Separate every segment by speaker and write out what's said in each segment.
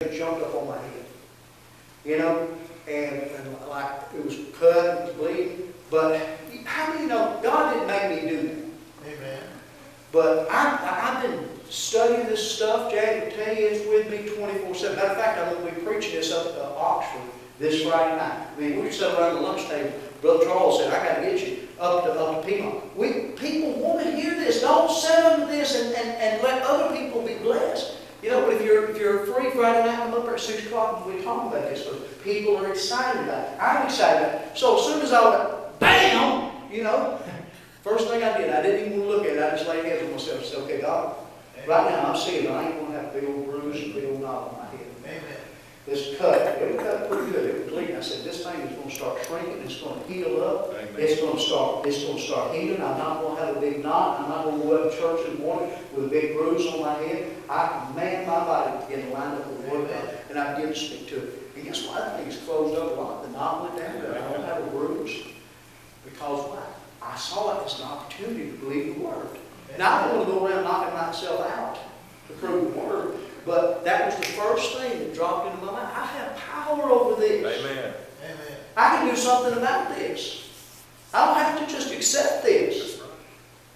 Speaker 1: it jumped up on my head. You know, and like it was cut, it was bleeding. But how many know God didn't make me do that?
Speaker 2: Amen.
Speaker 1: But I've been studying this stuff. Jack will tell you it's with me 24/7. Matter of fact, I'm going to be preaching this up at Oxford this Friday night. I mean, we were sitting around the lunch table. Brother Charles said, I got to get you up to Piedmont. People want to hear this. Don't sit under this and let other people be blessed. You know, but if you're free Friday night, come up there at 6 o'clock and we talk about this. Because people are excited about it. I'm excited about it. So as soon as I went, bam, you know, first thing I did, I didn't even look at it. I just laid hands on myself and said, okay, God, right now I'm seeing it. I ain't going to have a big old bruise and big old knot on my head.
Speaker 2: Amen.
Speaker 1: This cut, it cut pretty good. It was bleeding. I said, this thing is going to start shrinking. It's going to heal up.
Speaker 2: Amen.
Speaker 1: It's going to start healing. I'm not going to have a big knot. I'm not going to go up to church in the morning with a big bruise on my head. I command my body to get lined up with the Word of God, and I begin to speak to it. And guess what? I think it's closed up a lot. The knot went down. I don't have a bruise. Because why? I saw it as an opportunity to believe the Word. Now I don't want to go around knocking myself out to prove the Word. But that was the first thing that dropped into my mind. I have power over this.
Speaker 2: Amen. Amen.
Speaker 1: I can do something about this. I don't have to just accept this.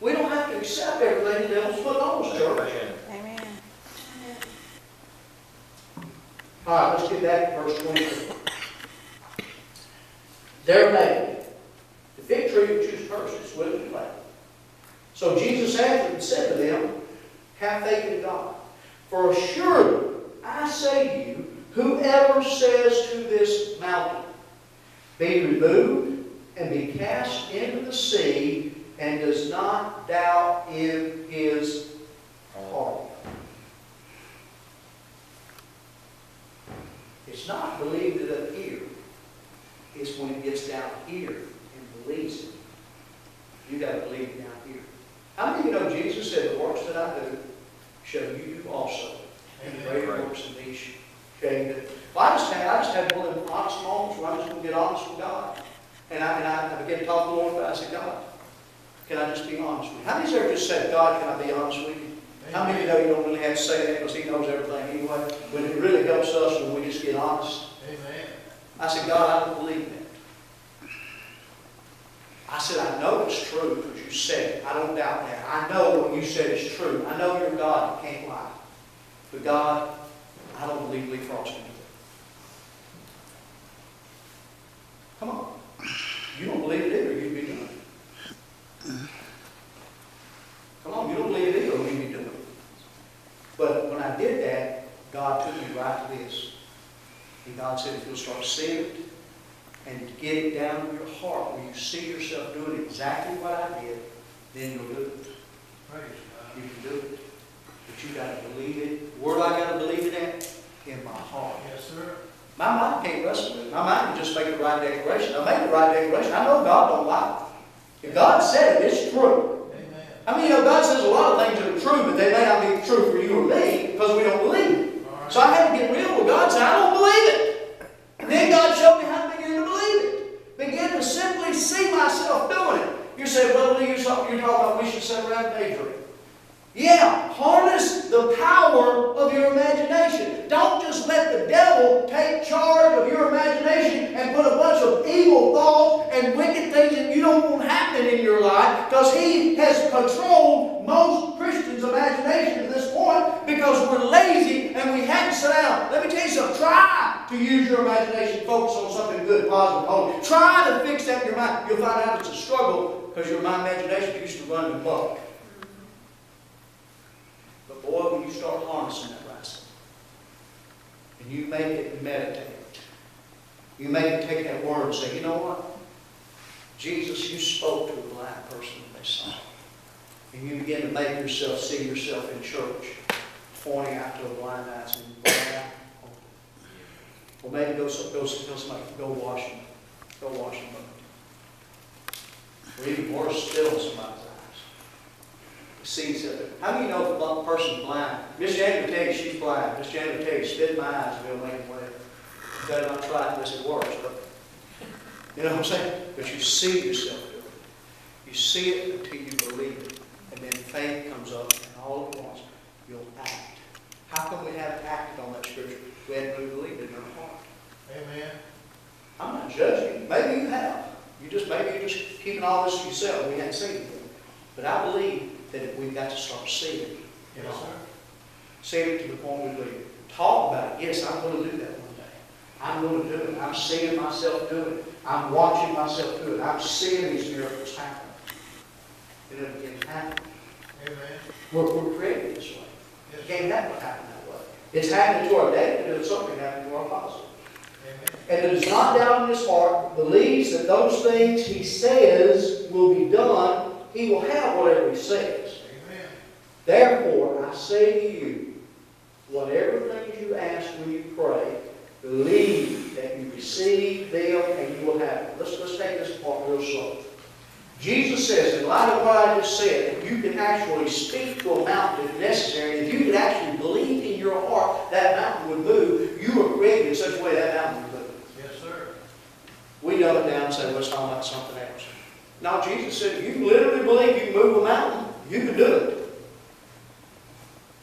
Speaker 1: We don't have to accept everything the devil's put on us, church.
Speaker 3: Amen.
Speaker 1: All right, let's get back to verse 23. They're made. The fig tree which is cursed is withered and planted. So Jesus answered and said to them, have faith in God. For surely I say to you, whoever says to this mountain, be removed and be cast into the sea, and does not doubt in his heart. It's not believing it up here. It's when it gets down here and believes it. You got to believe it down here. How many of you know Jesus said, the works that I do shall you do also. And greater works than these shall you do. Well, I just had one of them honest moments where I just want to get honest with God. And I began to talk to the Lord about it. I said, God, can I just be honest with you? How many of you ever just said, God, can I be honest with you? How many of you know you don't really have to say that because He knows everything anyway? But it really helps us when we just get honest.
Speaker 2: Amen.
Speaker 1: I said, God, I don't believe that. I said, I know it's true because you said it. I don't doubt that. I know what you said is true. I know you're God. You can't lie. But God, I don't believe Lee Frost can do it. Come on. You don't believe it either, you'd be doing it. Come on, you don't believe it either, you'd be doing it. But when I did that, God took me right to this. And God said, if you'll start seeing it, and get it down in your heart where you see yourself doing exactly what I did, then you'll do it.
Speaker 2: Praise God.
Speaker 1: You can do it. But you got to believe it. Where I got to believe it at? In my heart.
Speaker 2: Yes, sir.
Speaker 1: My mind can't wrestle with it. My mind can just make the right declaration. I make the right declaration. I know God don't lie. If God said it, it's true.
Speaker 2: Amen.
Speaker 1: I mean, you know, God says a lot of things that are true, but they may not be true for you or me because we don't believe it.
Speaker 2: Right.
Speaker 1: So I had to get real with God and say, I don't believe it. And then God showed me how to begin to believe it. Begin to simply see myself doing it. You say, well, you're talking about we should sit around and daydream. Yeah, harness the power of your imagination. Don't just let the devil take charge of your imagination and put a bunch of evil thoughts and wicked things that you don't want happening in your life, because he has controlled most Christians' imagination to this point because we're lazy and we haven't sat down. Let me tell you something. Try to use your imagination, focus on something good, positive, holy. Try to fix that in your mind. You'll find out it's a struggle because your imagination used to run amok. But boy, when you start harnessing that rascal, and you make it meditate, you make it take that word and say, you know what? Jesus, you spoke to a blind person when they saw. And you begin to make yourself see yourself in church, pointing out to a blind eye and saying, blind eye, open. Well, maybe go somebody, go wash them. Go wash them up. Or even worse still, somebody's eyes. Sees it. How do you know if a person's blind? Miss Janet will tell you she's blind. Miss Janet will tell you, spit in my eyes and we'll make them well. You better not try it unless it works. But, you know what I'm saying? But you see yourself doing it. You see it until you believe it. And then faith comes up, and all at once you'll act. How come we haven't acted on that scripture? We haven't really believed it in our heart.
Speaker 2: Amen.
Speaker 1: I'm not judging you. Maybe you have. Maybe you're just keeping all this to yourself. We haven't seen it. But I believe that we've got to start seeing it.
Speaker 2: Yes, sir.
Speaker 1: Seeing it to the point we believe. Talk about it. Yes, I'm going to do that one day. I'm going to do it. I'm seeing myself do it. I'm watching myself do it. I'm seeing these miracles happen. It happen.
Speaker 2: Amen.
Speaker 1: We're created this way.
Speaker 2: Yes,
Speaker 1: It
Speaker 2: sir.
Speaker 1: can't happen that way. It's happening to our negative, and it's something happening to our positive.
Speaker 2: Amen.
Speaker 1: And that is not down in his heart, believes that those things he says will be done, he will have whatever he says.
Speaker 2: Amen.
Speaker 1: Therefore, I say to you, whatever things you ask when you pray, believe that you receive them and you will have them. Let's take this part real slow. Jesus says, in light of what I just said, if you can actually speak to a mountain if necessary, if you could actually believe in your heart that mountain would move, you were created in such a way that mountain would move.
Speaker 2: Yes, sir.
Speaker 1: We dumb it down and say, well, it's talking about something else. No, Jesus said, if you literally believe you can move a mountain, you can do it.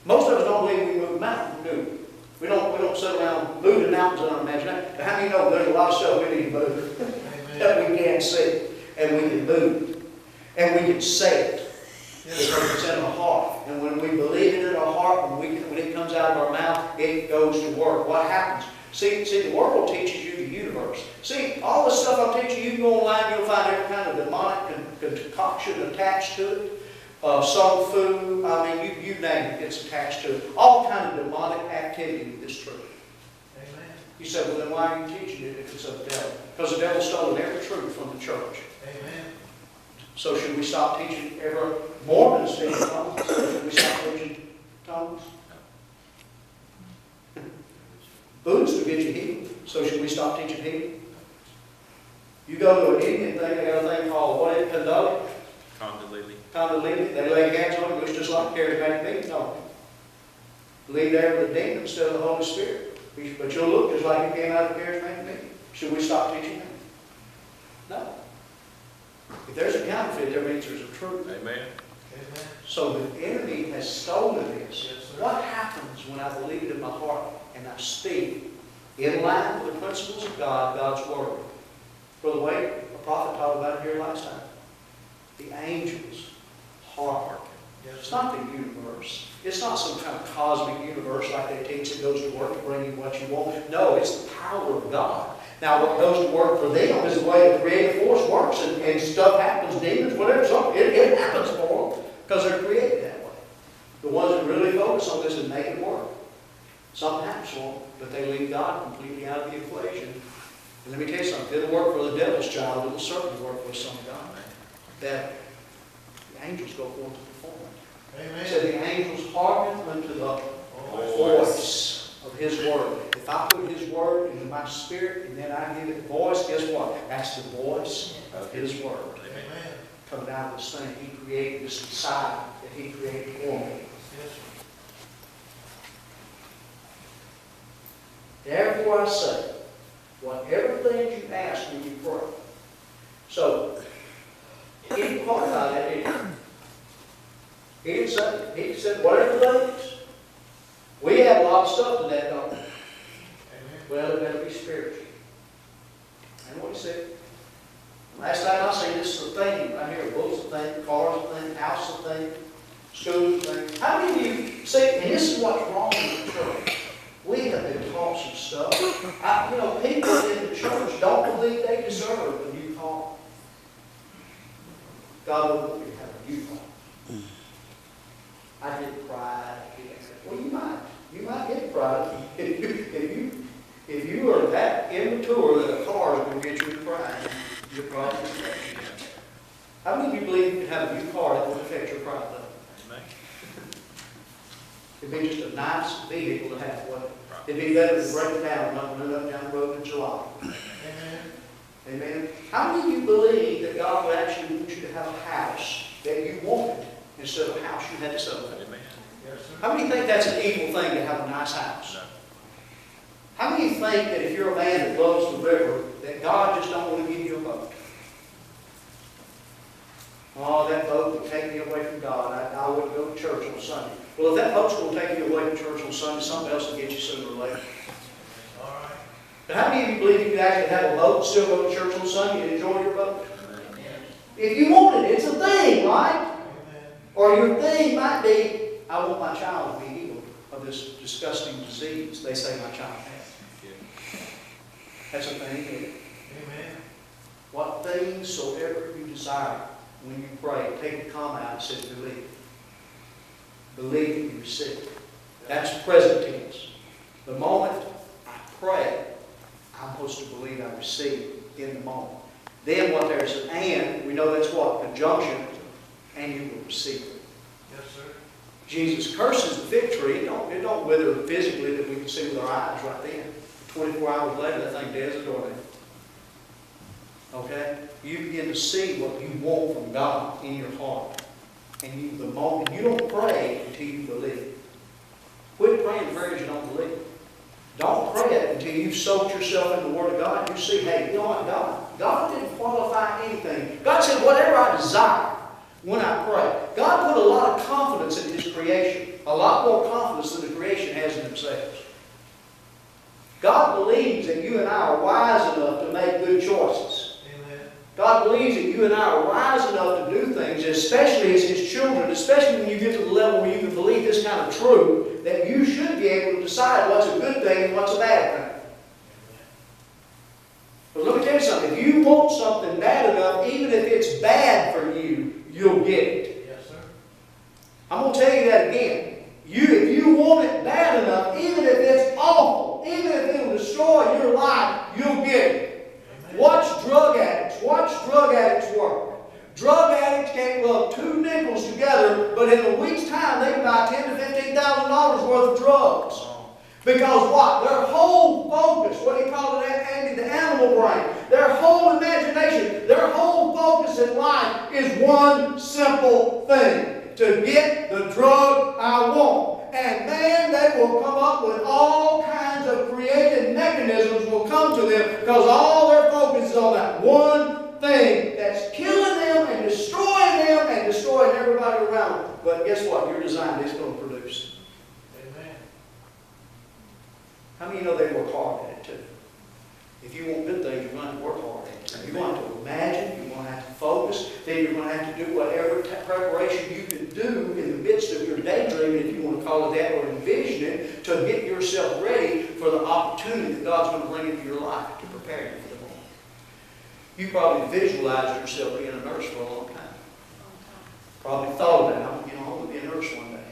Speaker 1: Most of us don't believe we can move a mountain, do we? We don't sit around moving mountains in our imagination. But how many know there's a lot of stuff we need to move
Speaker 2: Amen.
Speaker 1: that we can't see, and we can move, and we can say it.
Speaker 2: Yes,
Speaker 1: Because
Speaker 2: sir.
Speaker 1: it's in our heart. And when we believe it in our heart, when it comes out of our mouth, it goes to work. What happens? See, the world teaches you the universe. See, all the stuff I'm teaching you, you go online, you'll find every kind of demonic concoction attached to it. Some food, you name it, it's attached to it. All kind of demonic activity with this truth.
Speaker 2: Amen.
Speaker 1: You say, well, then why are you teaching it if it's of the devil? Because the devil stole every truth from the church.
Speaker 2: Amen.
Speaker 1: So should we stop teaching every Mormons speak in tongues? Should we stop teaching tongues? Buddhists will get you healed. So should we stop teaching healing? You go to an Indian thing, they got a thing called, what is it, Kundalini? Kundalini. They lay hands on it, it looks just like charismatic meeting, don't it? Leave there with the demon instead of the Holy Spirit. But you'll look just like you came out of a charismatic meeting. Should we stop teaching that? No. If there's a counterfeit, there means there's a truth.
Speaker 3: Amen.
Speaker 2: Amen.
Speaker 1: So the enemy has stolen this.
Speaker 2: Yes, sir.
Speaker 1: What happens when I believe it in my heart and I speak in line with the principles of God, God's Word? Brother Wade, a prophet talked about it here last time. The angels' heart.
Speaker 2: Yes,
Speaker 1: It's
Speaker 2: sir.
Speaker 1: not the universe. It's not some kind of cosmic universe like they teach that goes to work to bring you what you want. No, it's the power of God. Now, what goes to work for them is the way the creative force works, and stuff happens, demons, whatever, something. It happens for them because they're created that way. The ones that really focus on this and make it work. Something happens for them, but they leave God completely out of the equation. And let me tell you something, if it'll work for the devil's child, it will certainly work for the Son of God. That the angels go forth to perform it.
Speaker 2: Amen.
Speaker 1: He said the angels hearken unto the
Speaker 2: Oh,
Speaker 1: voice of His Word. If I put His Word into my spirit and then I give it voice, guess what? That's the voice of His Word.
Speaker 2: Amen.
Speaker 1: Coming out of this thing He created, this side that He created for me.
Speaker 2: Yes, sir.
Speaker 1: Therefore I say, whatever things you ask when you pray. So, He didn't qualify that, did He? He didn't say, He said, whatever things. We have a lot of stuff to that, don't we?
Speaker 2: Amen.
Speaker 1: Well, it better be spiritual. And what He said. Last time I seen this is a thing right here. Books a thing, cars a thing, house a thing, schools a thing. How many of you see, and this is what's wrong with the church. We have been taught some stuff. People in the church don't believe they deserve a new car. God wouldn't want you to have a new car. I get pride. Well, you might. You might get pride. If you are that immature that a car is going to get you pride, you're probably affect. How many of you believe you can have a new car that would affect your pride, though?
Speaker 3: Amen.
Speaker 1: It'd be just a nice vehicle to have, wouldn't it? It'd be better to break it down and run it up down the road in July.
Speaker 2: Amen.
Speaker 1: Amen. How many of you believe that God would actually want you to have a house that you wanted instead of a house you had to sell?
Speaker 3: Amen.
Speaker 2: Yes, sir.
Speaker 1: How many think that's an evil thing to have a nice house?
Speaker 3: No.
Speaker 1: How many think that if you're a man that loves the river, that God just don't want to give you a boat? Oh, that boat would take me away from God. I wouldn't go to church on Sunday. Well, if that boat's going to take you away from church on Sunday, something else will get you sooner or later.
Speaker 2: All right.
Speaker 1: But how many of you believe you could actually have a boat and still go to church on Sunday and enjoy your boat? If you want it, it's a thing, right?
Speaker 2: Amen.
Speaker 1: Or your thing might be, I want my child to be healed of this disgusting disease they say my child has. That's a thing, isn't it?
Speaker 2: Amen.
Speaker 1: What things soever you desire when you pray, take a comma out and say believe. Believe that you receive. That's present tense. The moment I pray, I'm supposed to believe I receive in the moment. Then what there's an and, we know that's what? Conjunction, and you will receive it.
Speaker 2: Yes, sir.
Speaker 1: Jesus curses the fig tree. It don't wither physically that we can see with our eyes right then. 24 hours later, that thing dead as a doornail. Okay? You begin to see what you want from God in your heart. And the moment you don't pray until you believe. Quit praying prayers you don't believe. Don't pray it until you've soaked yourself in the Word of God. You see, hey, you know what, God didn't qualify anything. God said, whatever I desire when I pray. God put a lot of confidence in His creation. A lot more confidence than the creation has in themselves. God believes that you and I are wise enough to make good choices.
Speaker 2: Amen.
Speaker 1: God believes that you and I are wise enough to do things, especially as His children, especially when you get to the level where you can believe this kind of truth, that you should be able to decide what's a good thing and what's a bad thing. But let me tell you something. If you want something bad enough, even if it's bad for you, you'll get it.
Speaker 2: Yes, sir.
Speaker 1: I'm going to tell you that again. If you want it bad enough, even if it's awful, even if it will destroy your life, you'll get it.
Speaker 2: Amen.
Speaker 1: Watch drug addicts. Watch drug addicts work. Drug addicts can't rub two nickels together, but in a week's time they can buy $10,000 to $15,000 worth of drugs. Because what? Their whole focus, what do you call it, Andy? The animal brain. Their whole imagination, their whole focus in life is one simple thing. To get the drug I want. And man, they will come up with all kinds of creative mechanisms will come to them because all their focus is on that one thing that's killing them and destroying everybody around them. But guess what? Your design is going to produce.
Speaker 2: Amen.
Speaker 1: How many of you know they work hard at it too? If you want good things, you're going to have to work hard at it. You're going to have to imagine, you're going to have to focus, then you're going to have to do whatever preparation you can do in the midst of your daydreaming, if you want to call it that, or envision it, to get yourself ready for the opportunity that God's going to bring into your life to prepare you for the moment. You probably visualized yourself being a nurse for a long time. Probably thought about, I want to be a nurse one day.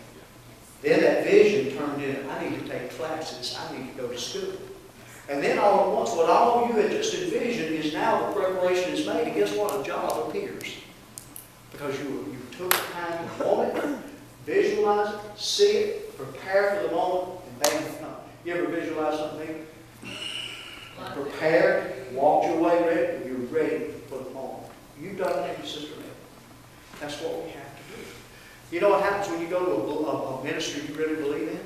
Speaker 1: Then that vision turned into, I need to take classes, I need to go to school. And then all at once, what all you had just envisioned is now the preparation is made. And guess what? A job appears. Because you took time to want it, visualize it, see it, prepare for the moment, and bang, it comes. You ever visualize something? Prepared, walked your way ready, and you're ready for the moment. You've done it, Sister Mary. That's what we have to do. You know what happens when you go to a ministry you really believe in?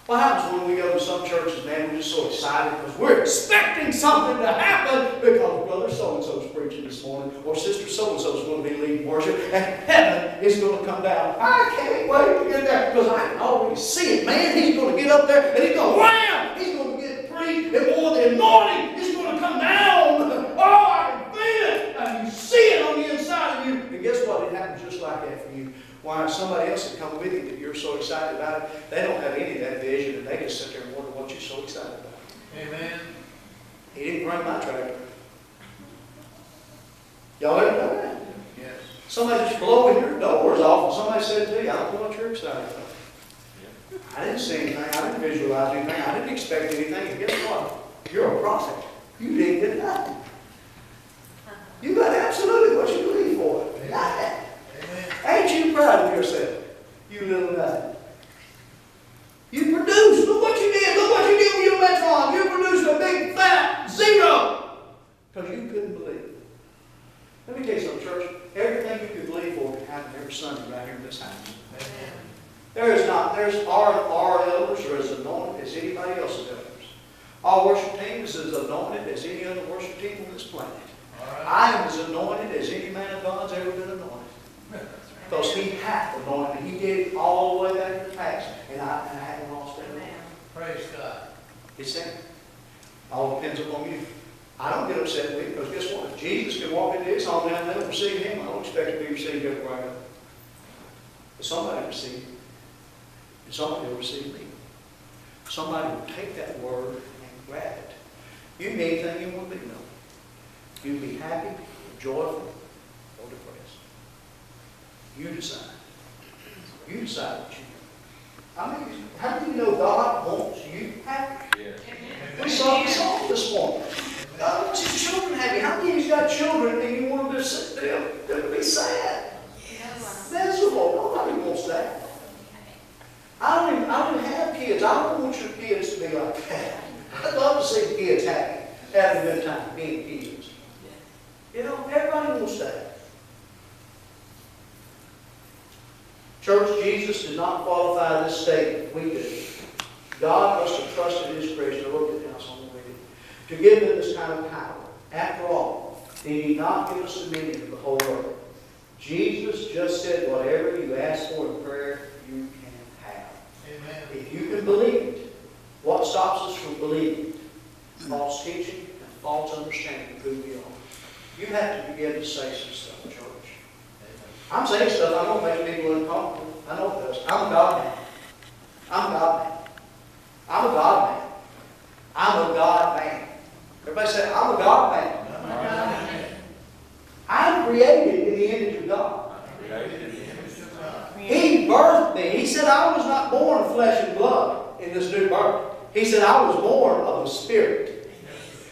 Speaker 1: What happens when we go to some churches, man, we're just so excited because we're expecting something to happen because Brother so-and-so is preaching this morning or Sister so-and-so is going to be leading worship and heaven is going to come down. I can't wait to get there because I can already see it, man. He's going to get up there and he's going to wham! He's going to get preached and more the anointing is going to come down. Oh, I can feel it. And you see it on the inside of you. And guess what? It happens just like that for you. Why, somebody else had come with you that you're so excited about it, they don't have any of that vision, and they just sit there and wonder what you're so excited about.
Speaker 2: Amen.
Speaker 1: He didn't bring my tractor. Y'all ever done that?
Speaker 2: Yes.
Speaker 1: Somebody just blowing your doors off, and somebody said to you, I don't know what you're excited about. I didn't see anything. I didn't visualize anything. I didn't expect anything. And guess what? You're a prophet. You didn't get nothing. You got absolutely what you believe for. Nothing. Ain't you proud of yourself, you little nothing? You produced. Look what you did. Look what you did with your Metron. You produced a big fat zero because you couldn't believe it. Let me tell you something, church. Everything you could believe for can happen every Sunday right here in this house. There's our elders are as anointed as anybody else's elders. Our worship team is as anointed as any other worship team on this planet. I am as anointed as any man of God's ever been anointed. Because He hath anointed me. He did it all the way back in the past. And I haven't lost it.
Speaker 2: Praise God.
Speaker 1: He said, all depends upon you. I don't get upset with it, because guess what? If Jesus can walk into His home down there and receive Him, I don't expect to be received everywhere I go. But somebody will receive Him. And somebody will receive me. Somebody will take that word and grab it. You can be anything you want to be, no. You can be happy, joyful, or depressed. You decide. You decide what you do. I mean, how do you know God wants you happy?
Speaker 3: Yeah.
Speaker 1: We saw the song this morning. God wants His children happy. How many of you've got children and you want them to be sad? Miserable. Nobody wants that. I don't even have kids. I don't want your kids to be like that. I'd love to see kids happy, having a good time, being kids. You know, everybody wants that. Church, Jesus did not qualify this statement. We do. God must have trusted His grace. I wrote it down, so I'm going to read it. To give them this kind of power. After all, He did not give us dominion of the whole earth. Jesus just said, whatever you ask for in prayer, you can have.
Speaker 2: Amen.
Speaker 1: If you can believe it, what stops us from believing it? False teaching and false understanding of who we are. You have to begin to say some stuff, church. I'm saying stuff I know makes people uncomfortable. I know it does. I'm a God man. I'm a God man. I'm a God man. I'm a God man. Everybody say, I'm a God man. I'm created in the image of God. He birthed me. He said I was not born of flesh and blood in this new birth. He said I was born of the Spirit.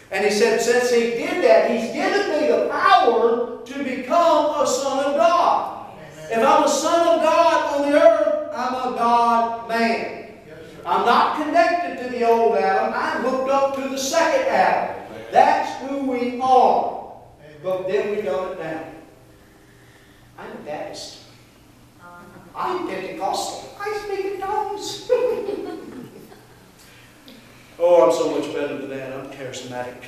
Speaker 1: And He said since He did that, He's given me the power to become a son of God. If I'm a son of God on the earth, I'm a God man. I'm not connected to the old Adam. I'm hooked up to the second Adam. That's who we are. But then we dumb it down. I'm a Baptist. I'm Pentecostal. I speak in tongues. Oh, I'm so much better than that. I'm charismatic.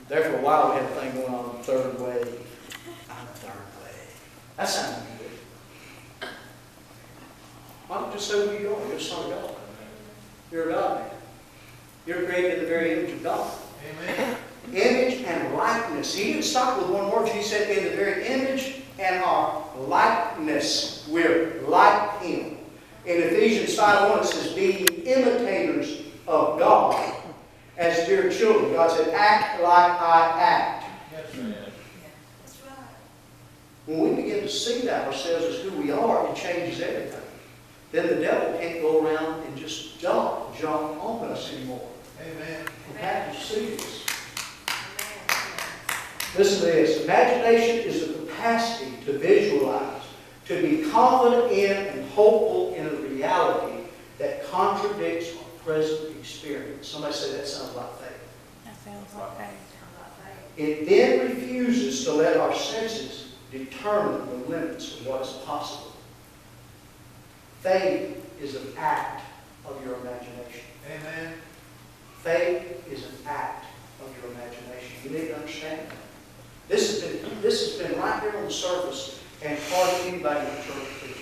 Speaker 1: There for a while we had a thing going on, third way. I'm a third way. That sounds good. Why don't you just say who you are? You're a son of God. You're a God man. You're created in the very image of God.
Speaker 2: Amen.
Speaker 1: Image and likeness. He didn't stop with one word. He said in the very image and our likeness. We're like Him. In Ephesians 5:1 it says, being imitators of God as dear children. God said, act like I act.
Speaker 2: Yes, sir.
Speaker 3: That's right.
Speaker 1: When we begin to see that ourselves as who we are, it changes everything. Then the devil can't go around and just jump on us anymore.
Speaker 2: Amen.
Speaker 1: We have to see this. Listen to this. Imagination is the capacity to visualize, to be confident in and hopeful in a reality that contradicts our present experience. Somebody say that sounds like faith.
Speaker 4: That sounds like faith.
Speaker 1: It then refuses to let our senses determine the limits of what is possible. Faith is an act of your imagination.
Speaker 2: Amen.
Speaker 1: Faith is an act of your imagination. You need to understand that. This has been right there on the surface, and hardly anybody in the church teaches.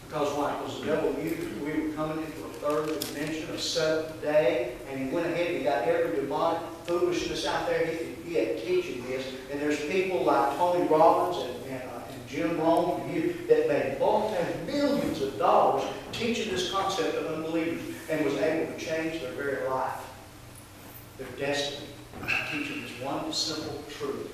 Speaker 1: Because why? Because the devil knew we were coming into a third dimension, a seventh day, and he went ahead and he got every demonic foolishness out there. He had teaching this, and there's people like Tony Robbins and Jim Rome that made multi-millions of dollars teaching this concept of unbelievers, and was able to change their very life, their destiny, teaching this one simple truth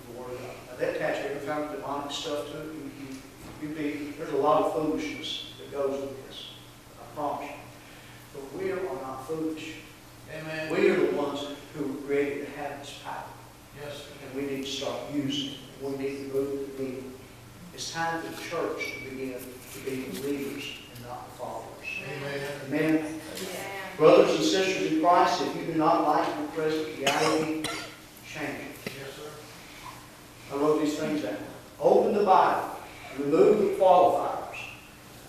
Speaker 1: of the Word of God. Now that attaches every kind of demonic stuff to it. There's a lot of foolishness that goes with this. I promise you. But we are not foolish.
Speaker 2: Amen.
Speaker 1: We are the ones who were created to have this power.
Speaker 2: Yes, sir.
Speaker 1: And we need to start using it. We need to move the needle. It's time for the church to begin to be the leaders and not the followers.
Speaker 2: Amen.
Speaker 1: Amen. Brothers and sisters in Christ, if you do not like your present reality, change it.
Speaker 2: Yes, sir.
Speaker 1: I wrote these things down. Open the Bible. Remove the qualifiers.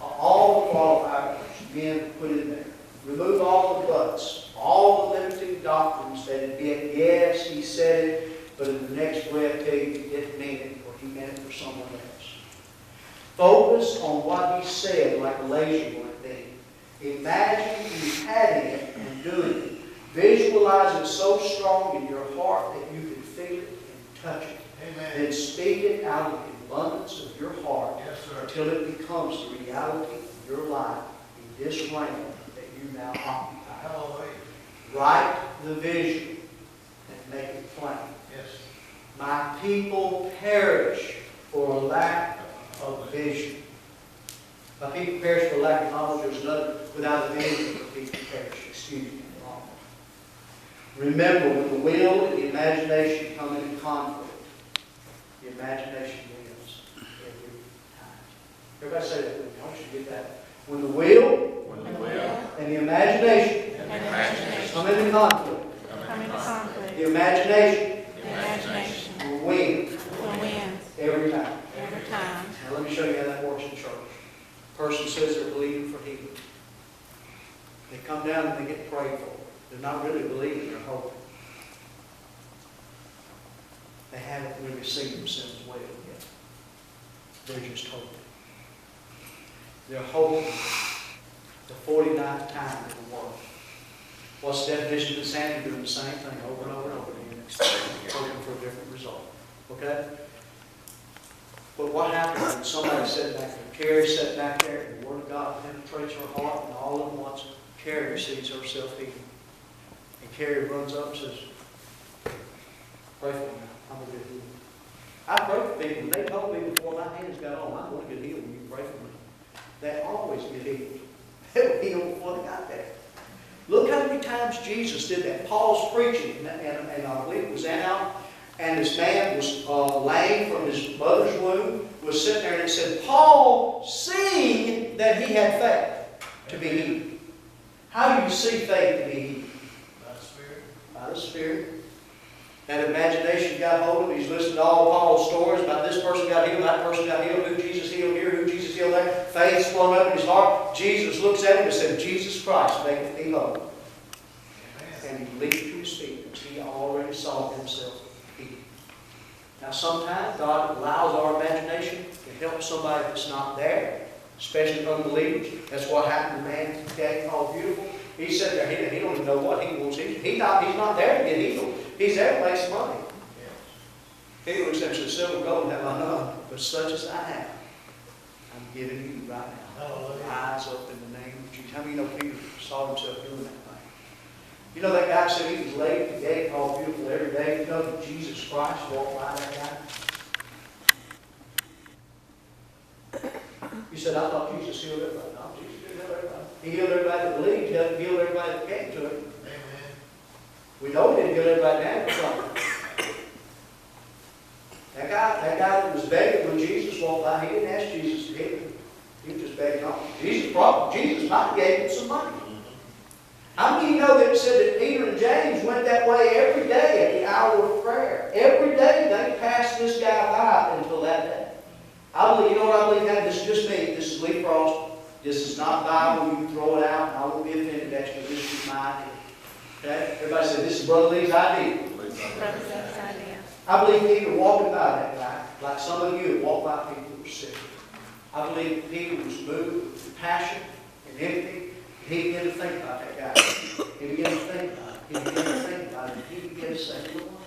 Speaker 1: All the qualifiers being put in there. Remove all the buts. All the limiting doctrines that admit, yes, he said it, but in the next breath tell you he didn't mean it, or He meant it for someone else. Focus on what He said like a laser went thing. Imagine you having it and doing it. Visualize it so strong in your heart that you can feel it and touch it.
Speaker 2: Amen.
Speaker 1: Then speak it out of the abundance of your heart
Speaker 2: Yes, sir.
Speaker 1: until it becomes the reality of your life in this realm that you now occupy.
Speaker 2: Hallelujah.
Speaker 1: Write the vision and make it plain.
Speaker 2: Yes.
Speaker 1: My people perish for a lack of vision. My people perish for lack of knowledge. There's another without a vision. The people perish. Excuse me. Remember, when the will and the imagination come into conflict, the imagination wins every time. Everybody say that with me. I want you to get that. When the will and the imagination come into conflict, the imagination will win every time. Now let me show you how that works in church. A person says they're believing for healing. They come down and they get prayed for. They're not really believing, they're hoping. They haven't really seen themselves well yet. They're just hoping. They're hoping the 49th time it will work. What's the definition of insanity? Doing the same thing over and over and over again, hoping for a different result. Okay? But what happens when somebody sat back there, Carrie sat back there, and the Word of God penetrates her heart, and all at once, Carrie sees herself healed. And Carrie runs up and says, pray for me. I'm going to get healed. I pray for people. When they told me before my hands got on, I'm going to get healed when you pray for me. They always get healed. They were healed before they got there. Look how many times Jesus did that. Paul's preaching, and I believe it was Antioch, and this man was lame from his mother's womb, was sitting there, and it said, Paul, seeing that he had faith to be healed. How do you see faith to be healed?
Speaker 2: By the Spirit.
Speaker 1: By the Spirit. That imagination got hold of him. He's listened to all Paul's stories about this person got healed, that person got healed, who Jesus healed here, who Jesus healed there. Faith's flowing up in his heart. Jesus looks at him and said, Jesus Christ maketh thee whole. And he leaped to his feet because he already saw himself healed. Now sometimes God allows our imagination to help somebody that's not there, especially unbelievers. That's what happened to the man today called Beautiful. He sat there, he don't even know what he wants. He thought he's not there to get healed. He's there to make some money. He looks at him and says, silver and gold have I none, but such as I have, I'm giving you right now.
Speaker 2: Hallelujah.
Speaker 1: Eyes up in the name of Jesus. How many know Peter saw himself doing that thing? You know that guy said he was late at the gate called Beautiful every day. You know that Jesus Christ walked by that guy? You said, I thought Jesus healed everybody. No, Jesus didn't heal everybody. He healed everybody that believed. He didn't heal everybody that came to him.
Speaker 2: Amen.
Speaker 1: We know he didn't heal everybody down in front. That guy that was begging when Jesus walked by, he didn't ask Jesus to heal him. He was just begging on. Jesus might have gave him some money. How many of you know that it said that Peter and James went that way every day at the hour of prayer? Every day they passed this guy by until that day. I believe, you know what I believe that? This is just me. This is Lee Frost. This is not Bible. You can throw it out and I won't be offended at you, but this is my idea. Okay? Everybody say, this is Brother Lee's idea. I believe Peter walking by that guy, like some of you have walked by people who were sick. I believe Peter was moved with passion and empathy. He began to think about that guy. He began to think about it. He began to think about it. He began to say, you know what?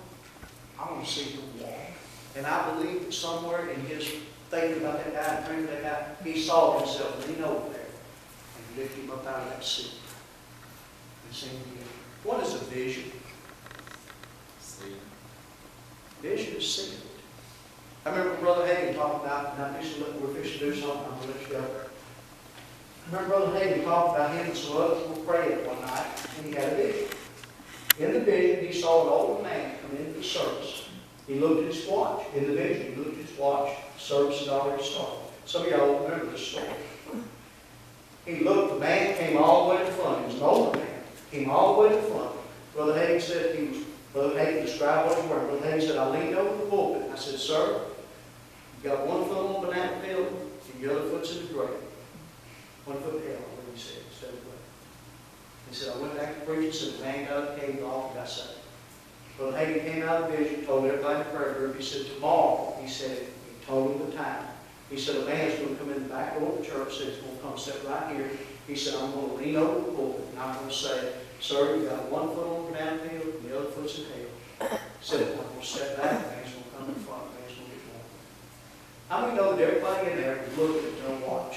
Speaker 1: I want to see him walk. And I believe that somewhere in his thinking about that guy and praying for that guy, he saw himself lean over there and lift him up out of that seat and sing again. What is a vision? Vision is seeing it. I remember Brother Hagin talking about, and we're fixing to do something, I'm going to let you go. I remember Brother Hagin talking about him and some others were praying one night, and he had a vision. In the vision, he saw an old man come into the service. He looked at his watch. In the vision, he looked at his watch. The service had already started. Some of y'all remember this story. He looked, the man came all the way to the front. He was an older man. Came all the way to the front. Brother Hagin said Brother Hagin described what he was wearing. Brother Hagin said, I leaned over the pulpit and I said, sir, you got one foot on the banana peel and your other foot's in the grave. 1 foot in hell, I believe he said, instead of grave. He said, I went back to preaching, said the man got up, came off, and got saved. Brother Hagin came out of the vision, told everybody in the prayer group, he said, tomorrow, he said, in told him the time. He said, a man's going to come in the back door of the church, said he's going to come sit right here. He said, I'm going to lean over the pulpit and I'm going to say, sir, you got one foot on the downhill and the other foot's in hell. He said, I'm going to step back, the man's going to come in front, the man's going to get more. How many know that everybody in there was looking at their watch?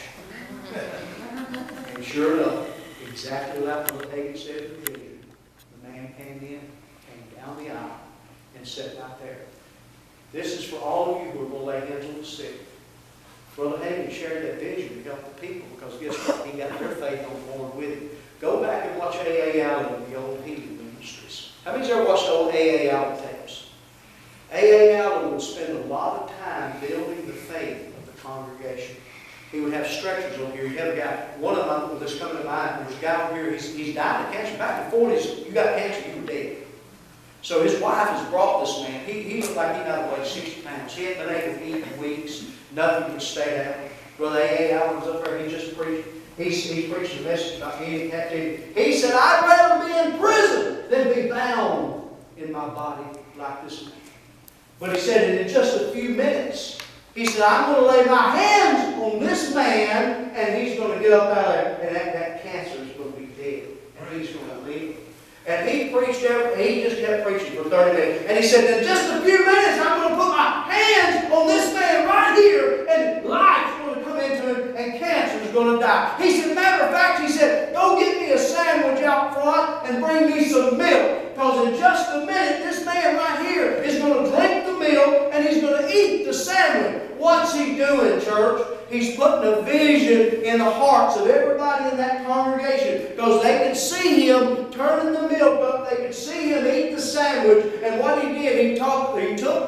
Speaker 1: And sure enough, exactly like what Hagen said in the vision, the man came down the aisle, and sat right there. This is for all of you who are going to lay hands on the sick. Brother Hagen shared that vision to help the people because guess what? He got their faith on board with him. Go back and watch A.A. Allen and the old healing ministries. How many's ever watched old A.A. Allen tapes? A.A. Allen would spend a lot of time building the faith of the congregation. He would have stretchers on here. You have a guy, one of them that's coming to mind, there's a guy over here, he's died of cancer. Back in the 40s, you got cancer, you were dead. So his wife has brought this man. He looked like he got to weigh 60 pounds. He hadn't been able to eat in weeks. Nothing could stay down. Brother A.A. Allen was up there, he just preached. He preached a message about being in captivity. He said, I'd rather be in prison than be bound in my body like this man. But he said, in just a few minutes, he said, I'm going to lay my hands on this man, and he's going to get up out of there, and that cancer is going to be dead. And he's going to live. And he preached, he just kept preaching for 30 minutes. And he said, in just a few minutes, I'm going to put my hands on this man right here, and life's going to come into him, and cancer is going to die. He said, matter of fact, he said, go get me a sandwich out front and bring me some milk. Because in just a minute, this man right here is going to drink the milk, and he's going to eat the sandwich. What's he doing, church? He's putting a vision in the hearts of everybody in that congregation because they could see him turning the milk up. They could see him eat the sandwich. And what he did, he took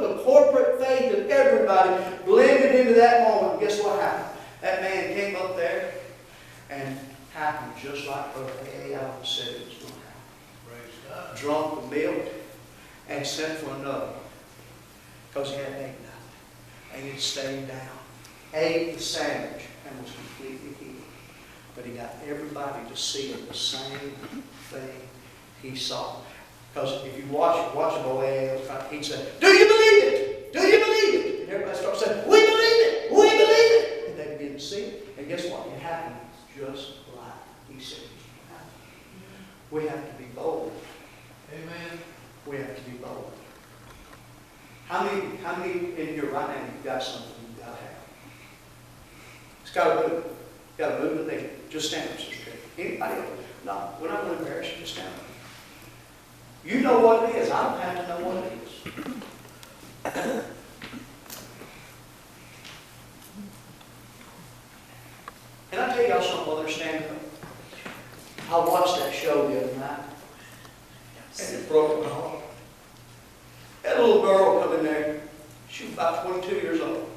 Speaker 1: the corporate faith of everybody, blended into that moment. And guess what happened? That man came up there and happened just like Brother A.A. Allen said it was going to happen.
Speaker 2: Praise God.
Speaker 1: Drunk the milk and sent for another one because he hadn't eaten nothing. And he'd stayed down. Ate the sandwich and was completely healed. But he got everybody to see the same thing he saw. Because if you watch it, boy, he'd say, do you believe it? Do you believe it? And everybody starts saying, we believe it! We believe it! And they begin to see it. And guess what? It happened just like he said it was going to happen. We have to be bold.
Speaker 2: Amen.
Speaker 1: We have to be bold. How many in here right now you've got something you've got to have? It's got to move. Got to move the thing. Just stand up, Sister Kate. Anybody else? No, we're not going to embarrass you. Just stand up. You know what it is. I don't have to know what it is. Can I tell y'all something while they're standing up? I watched that show the other night, and it broke my heart. That little girl come in there. She was about 22 years old.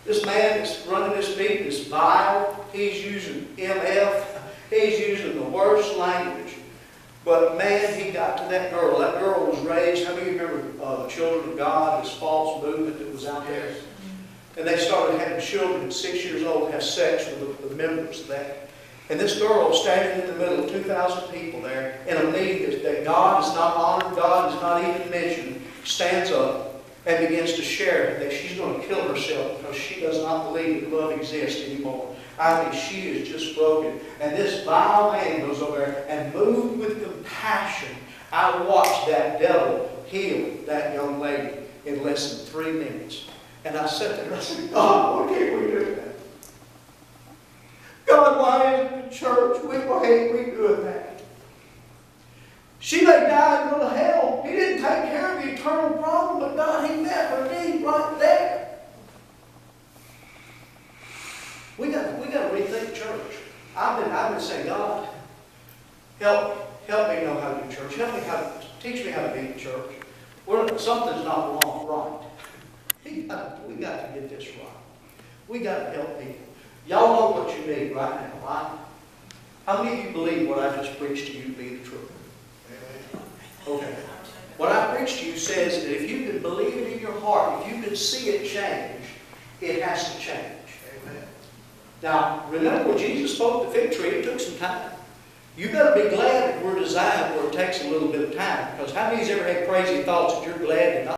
Speaker 1: This man that's running this meeting is vile. He's using MF. He's using the worst language. But man, he got to that girl. That girl was raised. How many of you remember the Children of God, this false movement that was out there? And they started having children at 6 years old have sex with the members of that. And this girl standing in the middle of 2,000 people there in a meeting that God is not honored, God is not even mentioned, stands up and begins to share that she's going to kill herself because she does not believe that love exists anymore. I mean, she is just broken. And this vile man goes over there and moved with compassion. I watched that devil heal that young lady in less than 3 minutes. And I sat there and I said, God, why can't we do that? God, why isn't the church? Why ain't we doing that? She may die and go to hell. He didn't take care of the eternal problem, but God, He met her need right there. We got to rethink church. I've been saying, God, help me know how to do church. Teach me how to be in church. Something's not right. We got to get this right. We got to help people. Y'all know what you need right now, right? How many of you believe what I just preached to you to be the truth? Okay. What I preached to you says that if you can believe it in your heart, if you can see it change, it has to change. Amen. Now, remember when Jesus spoke the fig tree, it took some time. You better be glad that we're designed where it takes a little bit of time. Because how many's ever had crazy thoughts that you're glad to not?